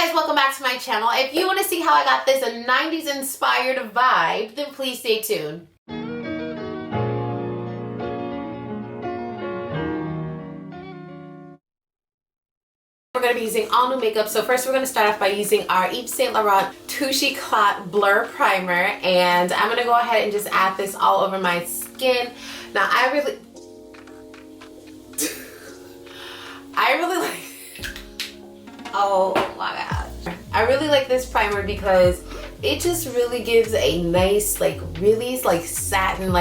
guys, welcome back to my channel. If you want to see how I got this a 90s inspired vibe, then please stay tuned. We're going to be using all new makeup. So first we're going to start off by using our Yves Saint Laurent Touche Eclat Blur Primer. And I'm going to go ahead and just add this all over my skin. Now I really like, oh my god. I really like this primer because it just really gives a nice, really satin,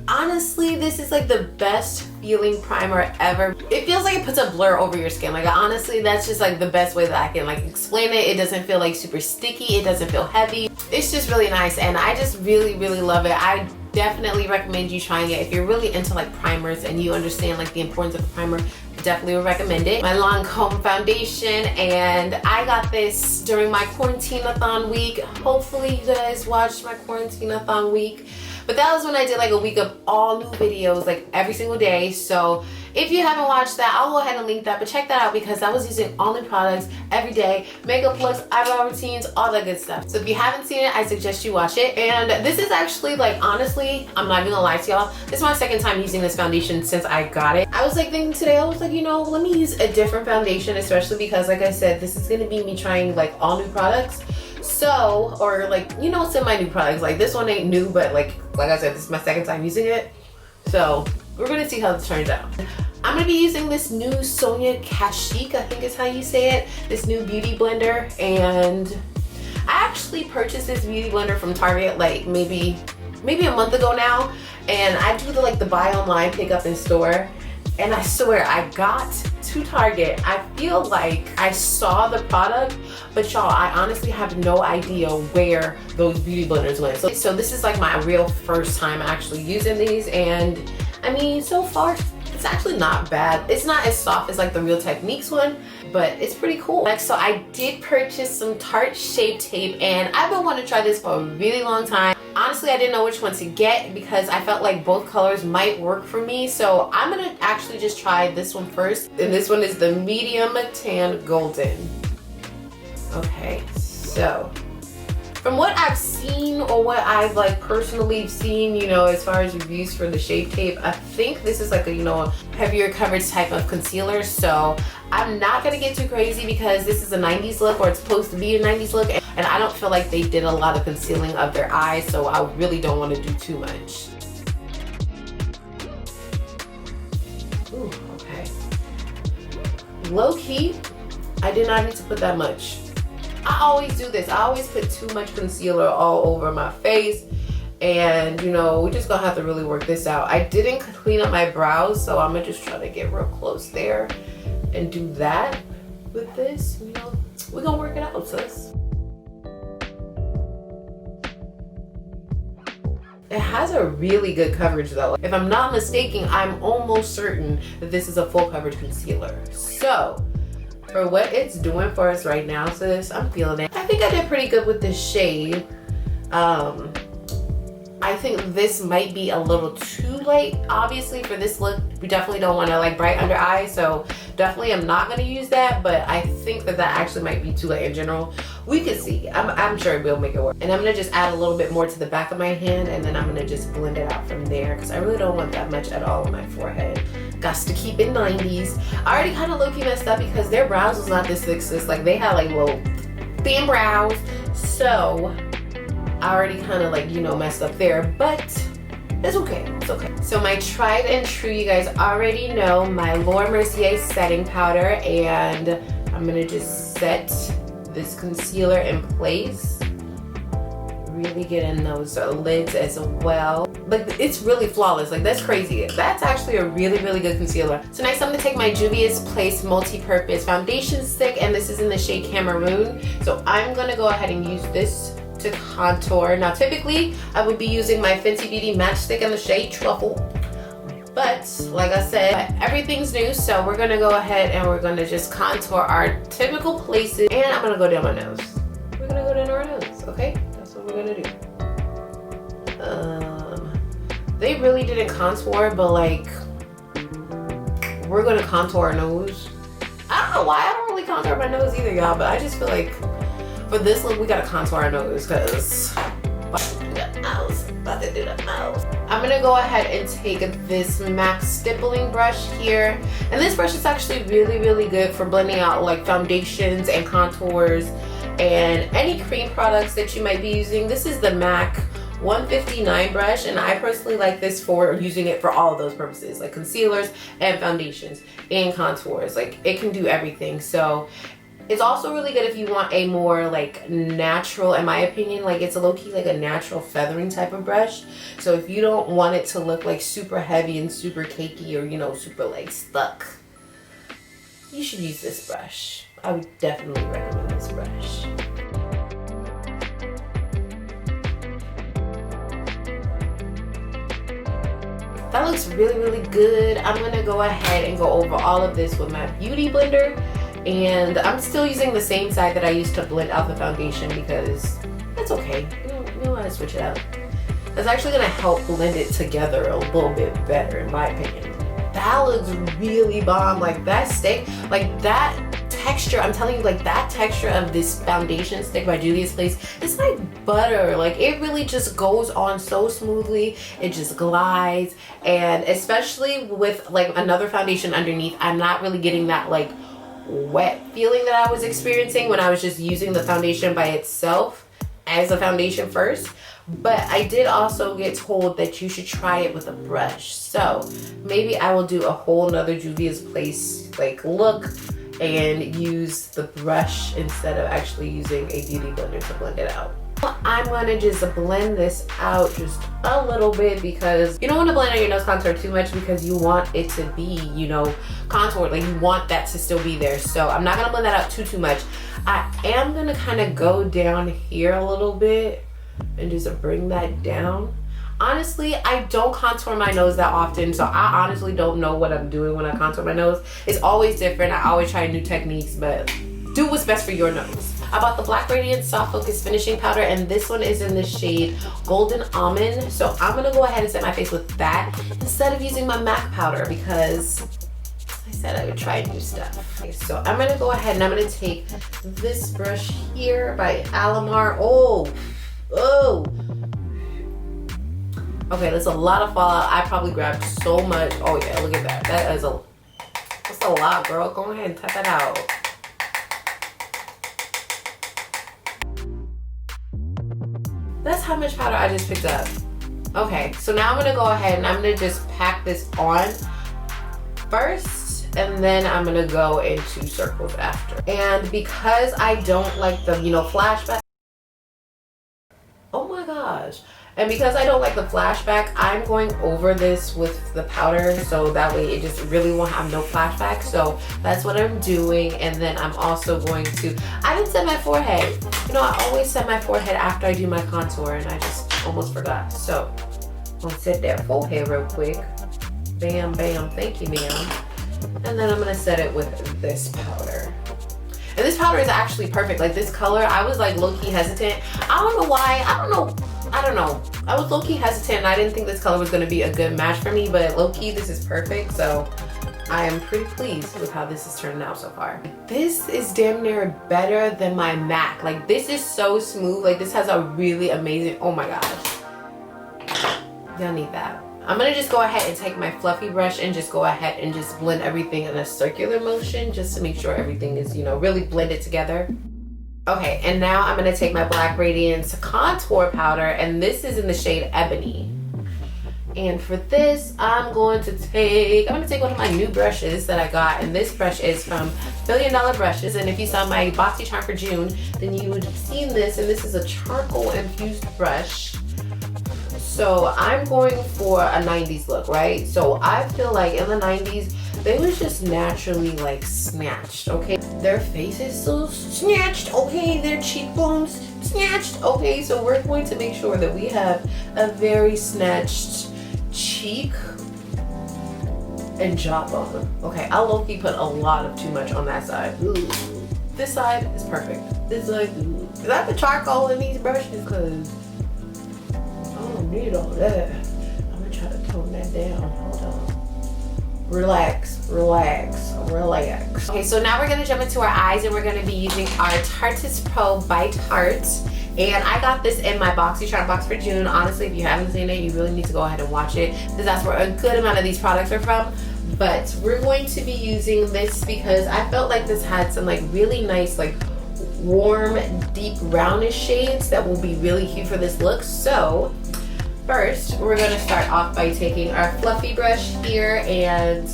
honestly, this is the best feeling primer ever. It feels like it puts a blur over your skin. Honestly, that's just the best way that I can explain it. It doesn't feel super sticky. It doesn't feel heavy. It's just really nice, and I just really love it. I definitely recommend you trying it. If you're really into primers and you understand the importance of a primer, definitely would recommend it. My Lancome foundation, and I got this during my quarantine-a-thon week. Hopefully you guys watched my quarantine-a-thon week. But that was when I did a week of all new videos every single day. So if you haven't watched that, I'll go ahead and link that. But check that out because I was using all new products every day. Makeup looks, eyebrow routines, all that good stuff. So if you haven't seen it, I suggest you watch it. And this is actually honestly, I'm not even gonna lie to y'all, this is my second time using this foundation since I got it. I was thinking today, I was you know, let me use a different foundation, especially because like I said, this is gonna be me trying all new products. So, or you know, semi-new products. This one ain't new, but like I said, this is my second time using it. So we're gonna see how this turns out. I'm gonna be using this new Sonia Kashuk, I think is how you say it, this new beauty blender. And I actually purchased this beauty blender from Target maybe a month ago now. And I do the buy online, pick up in store. And I swear, I got to Target. I feel like I saw the product, but y'all, I honestly have no idea where those beauty blenders went. So this is my real first time actually using these, and I mean, so far, it's actually not bad. It's not as soft as the Real Techniques one, but it's pretty cool. Next, so I did purchase some Tarte Shape Tape, and I've been wanting to try this for a really long time. Honestly, I didn't know which one to get because I felt like both colors might work for me. So I'm gonna actually just try this one first. And this one is the medium tan golden. Okay, so from what I've seen or what I've personally seen, you know, as far as reviews for the Shape Tape, I think this is a, you know, heavier coverage type of concealer. So I'm not gonna get too crazy because this is a 90s look, or it's supposed to be a 90s look, and I don't feel like they did a lot of concealing of their eyes, so I really don't want to do too much. Ooh, okay. Low key, I did not need to put that much. I always do this. I always put too much concealer all over my face, and you know, we're just gonna have to really work this out. I didn't clean up my brows, so I'm gonna just try to get real close there and do that with this. You know, we're gonna work it out, sis. It has a really good coverage though. If I'm not mistaken, I'm almost certain that this is a full coverage concealer. So for what it's doing for us right now, sis, I'm feeling it. I think I did pretty good with this shade. I think this might be a little too light, obviously, for this look. We definitely don't want to bright under eyes, so definitely I'm not going to use that, but I think that actually might be too light in general. We could see. I'm sure we'll make it work. And I'm going to just add a little bit more to the back of my hand, and then I'm going to just blend it out from there because I really don't want that much at all on my forehead. Got to keep it 90s. I already kind of low-key messed up because their brows was not this thick, sis. They had little thin brows, so I already kind of you know, messed up there, but it's okay, it's okay. So my tried and true, you guys already know, my Laurent Mercier setting powder, and I'm gonna just set this concealer in place. Really get in those lids as well. It's really flawless, that's crazy. That's actually a really good concealer. So next I'm gonna take my Juvia's Place multi-purpose foundation stick, and this is in the shade Cameroon. So I'm gonna go ahead and use this to contour. Now typically I would be using my Fenty Beauty matchstick in the shade Truffle, but like I said, everything's new, so we're gonna go ahead and we're gonna just contour our typical places, and I'm gonna go down my nose. We're gonna go down our nose, okay? That's what we're gonna do. They really didn't contour, but we're gonna contour our nose. I don't know why, I don't really contour my nose either, y'all, but I just feel like for this look, we gotta contour our nose because about to do the nose. I'm gonna go ahead and take this MAC stippling brush here. And this brush is actually really, really good for blending out like foundations and contours and any cream products that you might be using. This is the MAC 159 brush, and I personally like this for using it for all of those purposes, like concealers and foundations and contours. Like, it can do everything. So it's also really good if you want a more like natural, in my opinion, like it's a low-key like a natural feathering type of brush. So if you don't want it to look like super heavy and super cakey or, you know, super like stuck, you should use this brush. I would definitely recommend this brush. That looks really, really good. I'm gonna go ahead and go over all of this with my beauty blender. And I'm still using the same side that I used to blend out the foundation because that's okay. You know how to switch it out. That's actually gonna help blend it together a little bit better, in my opinion. That looks really bomb. Like that stick, like that texture, I'm telling you, like that texture of this foundation stick by Juvia's Place, it's like butter. Like it really just goes on so smoothly. It just glides. And especially with like another foundation underneath, I'm not really getting that like wet feeling that I was experiencing when I was just using the foundation by itself as a foundation first. But I did also get told that you should try it with a brush. So maybe I will do a whole nother Juvia's Place like look and use the brush instead of actually using a beauty blender to blend it out. I'm gonna just blend this out just a little bit because you don't want to blend out your nose contour too much because you want it to be, you know, contoured. Like you want that to still be there. So I'm not gonna blend that out too much. I am gonna kind of go down here a little bit and just bring that down. Honestly, I don't contour my nose that often, so I honestly don't know what I'm doing when I contour my nose. It's always different. I always try new techniques, but do what's best for your nose. I bought the Black Radiance Soft Focus Finishing Powder, and this one is in the shade Golden Almond. So I'm gonna go ahead and set my face with that instead of using my MAC powder because I said I would try new stuff. Okay, so I'm gonna go ahead and I'm gonna take this brush here by Alamar. Oh. Okay, there's a lot of fallout. I probably grabbed so much. Oh yeah, look at that. That's a lot, girl. Go ahead and tap that out. That's how much powder I just picked up. Okay, so now I'm gonna go ahead and I'm gonna just pack this on first, and then I'm gonna go into circles after. And because I don't like the, you know, flashback. Oh my gosh. And because I don't like the flashback, I'm going over this with the powder so that way it just really won't have no flashback. So that's what I'm doing. And then I'm also going to, I didn't set my forehead. You know, I always set my forehead after I do my contour and I just almost forgot. So I'm gonna set that forehead real quick. Bam, bam, thank you, ma'am. And then I'm gonna set it with this powder. And this powder is actually perfect. Like this color, I was like low-key hesitant. I don't know why, I don't know. I was low-key hesitant and I didn't think this color was gonna be a good match for me, but low-key this is perfect. So I am pretty pleased with how this is turning out so far. This is damn near better than my MAC. Like this is so smooth. Like this has a really amazing, oh my gosh. Y'all need that. I'm gonna just go ahead and take my fluffy brush and just go ahead and just blend everything in a circular motion just to make sure everything is, you know, really blended together. Okay, and now I'm gonna take my Black Radiance contour powder, and this is in the shade Ebony. And for this, I'm gonna take one of my new brushes that I got, and this brush is from Billion Dollar Brushes. And if you saw my Boxy Charm for June, then you would have seen this, and this is a charcoal infused brush. So I'm going for a 90s look, right? So I feel like in the 90s, they was just naturally like snatched, okay? Their face is so snatched, okay? Their cheekbones snatched, okay? So we're going to make sure that we have a very snatched cheek and jawbone. Okay, I'll low-key put a lot of too much on that side. Ooh. This side is perfect. This side, ooh. Cause I put charcoal in these brushes because I don't need all that. I'm gonna try to tone that down. Hold on. Relax, relax, relax. Okay, so now we're gonna jump into our eyes and we're gonna be using our Tarte Pro by Tarte. And I got this in my BoxyCharm box for June. Honestly, if you haven't seen it, you really need to go ahead and watch it because that's where a good amount of these products are from. But we're going to be using this because I felt like this had some like really nice like warm, deep brownish shades that will be really cute for this look. So first, we're gonna start off by taking our fluffy brush here, and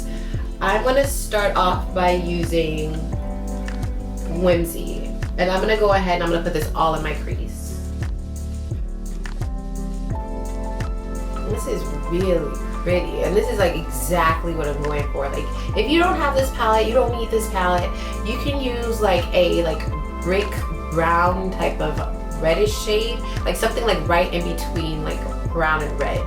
I'm gonna start off by using Whimsy. And I'm gonna go ahead and I'm gonna put this all in my crease. This is really pretty, and this is like exactly what I'm going for. Like, if you don't have this palette, you don't need this palette. You can use like a brick brown type of reddish shade, like something like right in between like brown and red,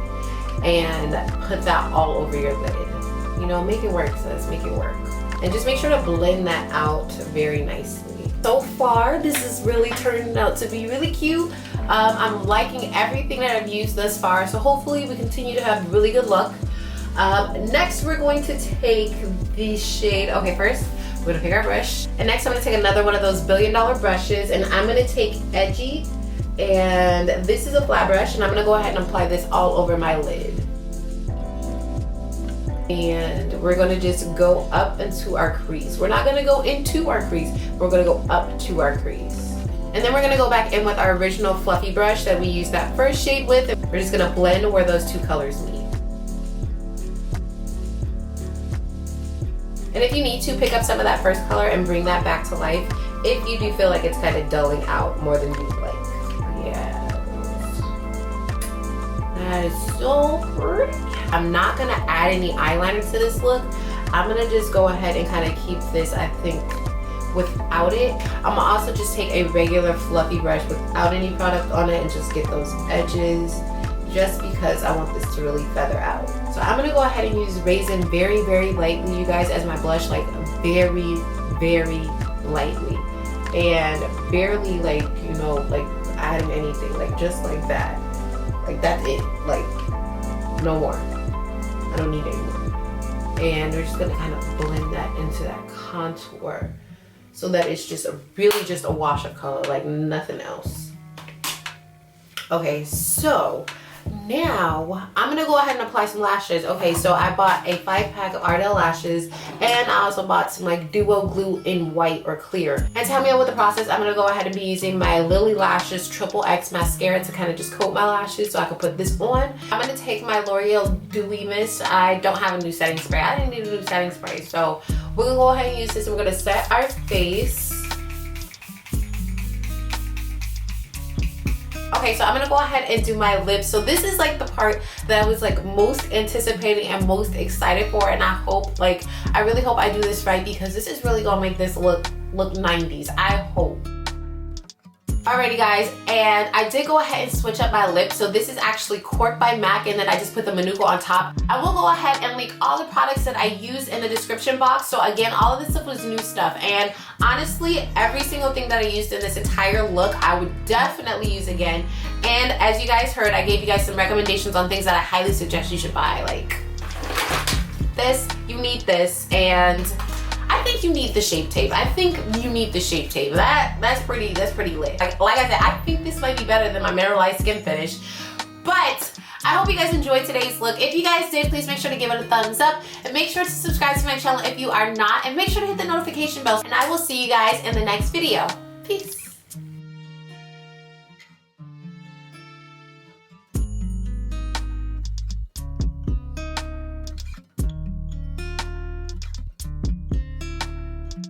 and put that all over your lid. You know, make it work, sis, make it work. And just make sure to blend that out very nicely. So far, this is really turning out to be really cute. I'm liking everything that I've used thus far, so hopefully we continue to have really good luck. Next, we're going to take the shade, okay, first, we're gonna pick our brush. And next, I'm gonna take another one of those $1 billion brushes, and I'm gonna take Edgy, and this is a flat brush, and I'm gonna go ahead and apply this all over my lid. And we're gonna just go up into our crease. We're not gonna go into our crease, we're gonna go up to our crease. And then we're gonna go back in with our original fluffy brush that we used that first shade with. And we're just gonna blend where those two colors meet. And if you need to, pick up some of that first color and bring that back to life if you do feel like it's kind of dulling out more than you'd like. Yes. That is so pretty. I'm not gonna add any eyeliner to this look. I'm gonna just go ahead and kind of keep this, I think, without it. I'm gonna also just take a regular fluffy brush without any product on it and just get those edges, just because I want this to really feather out. So I'm gonna go ahead and use Razin very, very lightly, you guys, as my blush, like very, very lightly. And barely like, you know, like adding anything, like just like that. Like that's it, like no more. I don't need any more. And we're just gonna kind of blend that into that contour so that it's just really just a wash of color, like nothing else. Okay, so now I'm gonna go ahead and apply some lashes. Okay, so I bought a 5-pack of Ardell lashes, and I also bought some like duo glue in white or clear. And to help me out with the process, I'm gonna go ahead and be using my Lilly Lashes XXX mascara to kind of just coat my lashes so I can put this on. I'm gonna take my L'Oreal Dewy Mist. I don't have a new setting spray. I didn't need a new setting spray, so we're gonna go ahead and use this, and we're gonna set our face. Okay, so I'm gonna go ahead and do my lips. So this is like the part that I was like most anticipating and most excited for, and I hope, like, I really hope I do this right because this is really gonna make this look 90s, I hope. Alrighty guys, and I did go ahead and switch up my lips. So this is actually Cork by MAC, and then I just put the Manuka on top. I will go ahead and link all the products that I used in the description box. So again, all of this stuff was new stuff, and honestly, every single thing that I used in this entire look, I would definitely use again. And as you guys heard, I gave you guys some recommendations on things that I highly suggest you should buy. Like this, you need this, and I think you need the Shape Tape. I think you need the Shape Tape. That's pretty lit. Like I said, I think this might be better than my mineralized skin finish. But I hope you guys enjoyed today's look. If you guys did, please make sure to give it a thumbs up. And make sure to subscribe to my channel if you are not. And make sure to hit the notification bell. And I will see you guys in the next video. Peace.